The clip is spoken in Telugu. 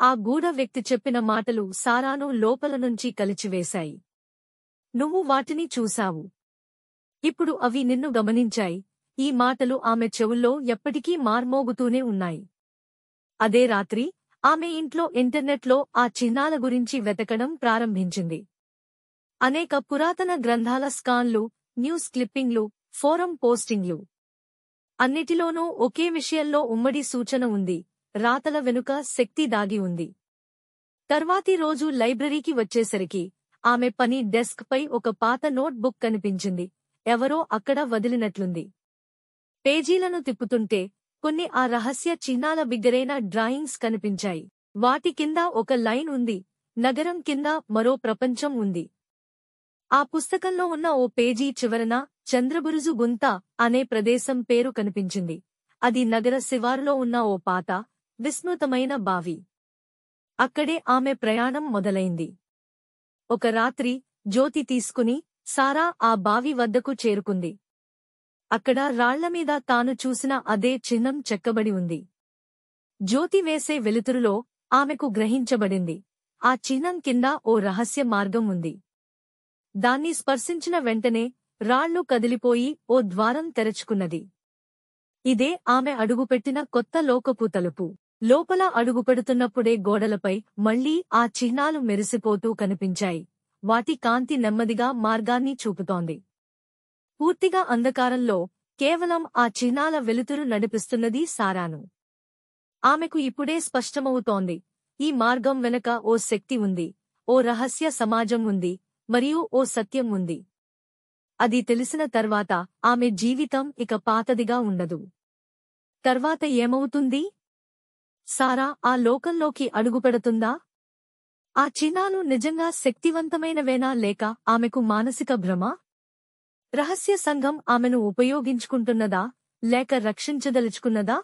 ఆ గూఢ వ్యక్తి చెప్పిన మాటలు సారాను లోపల నుంచి కలిచివేశాయి. నువ్వు వాటిని చూశావు. ఇప్పుడు అవి నిన్ను గమనించాయి. ఈ మాటలు ఆమె చెవుల్లో ఎప్పటికీ మార్మోగుతూనే ఉన్నాయి. అదే రాత్రి ఆమె ఇంట్లో ఇంటర్నెట్లో ఆ చిహ్నాల గురించి వెతకడం ప్రారంభించింది. అనేక పురాతన గ్రంథాల స్కాన్లు, న్యూస్ క్లిప్పింగ్లు, ఫోరం పోస్టింగ్లు. అన్నిటిలోనూ ఒకే విషయంలో ఉమ్మడి సూచన ఉంది: రాతల వెనుక శక్తి దాగి ఉంది. తర్వాతి రోజు లైబ్రరీకి వచ్చేసరికి ఆమె పని డెస్క్ పై ఒక పాత నోట్ బుక్ కనిపించింది. ఎవరో అక్కడ వదిలినట్లుంది. పేజీలను తిప్పుతుంటే కొన్ని ఆ రహస్య చిహ్నాల బిగ్గరైన డ్రాయింగ్స్ కనిపించాయి. వాటి కింద ఒక లైన్ ఉంది: నగరం కింద మరో ప్రపంచం ఉంది. ఆ పుస్తకంలో ఉన్న ఓ పేజీ చివరన చంద్రబురుజు గుంత అనే ప్రదేశం పేరు కనిపించింది. అది నగర శివారులో ఉన్న ఓ పాత, విస్మృతమైన బావి. అక్కడే ఆమె ప్రయాణం మొదలైంది. ఒక రాత్రి జ్యోతి తీసుకుని సారా ఆ బావి వద్దకు చేరుకుంది. అక్కడ రాళ్లమీద తాను చూసిన అదే చిహ్నం చెక్కబడి ఉంది. జ్యోతి వేసే వెలుతురులో ఆమెకు గ్రహించబడింది: ఆ చిహ్నం కింద ఓ రహస్య మార్గం ఉంది. దాన్ని స్పర్శించిన వెంటనే రాళ్లు కదిలిపోయి ఓ ద్వారం తెరుచుకున్నది. ఇదే ఆమె అడుగుపెట్టిన కొత్త లోకపు తలుపు. లోపల అడుగుపెడుతున్నప్పుడే గోడలపై మళ్లీ ఆ చిహ్నాలు మెరిసిపోతూ కనిపించాయి. వాటి కాంతి నెమ్మదిగా మార్గాన్ని చూపుతోంది. పూర్తిగా అంధకారంలో కేవలం ఆ చిహ్నాల వెలుతురు నడిపిస్తున్నది సారాను. ఆమెకు ఇప్పుడే స్పష్టమవుతోంది: ఈ మార్గం వెనక ఓ శక్తి ఉంది, ఓ రహస్య సమాజం ఉంది, మరియు ఓ సత్యం ఉంది. అది తెలిసిన తర్వాత ఆమె జీవితం ఇక పాతదిగా ఉండదు. తర్వాత ఏమవుతుంది? సారా ఆ లోకంలోకి అడుగుపెడుతుందా? ఆ చిహ్నాలు నిజంగా శక్తివంతమైనవేనా, లేక ఆమెకు మానసిక భ్రమ? రహస్య సంఘం ఆమెను ఉపయోగించుకుంటున్నదా, లేక రక్షించదలుచుకున్నదా?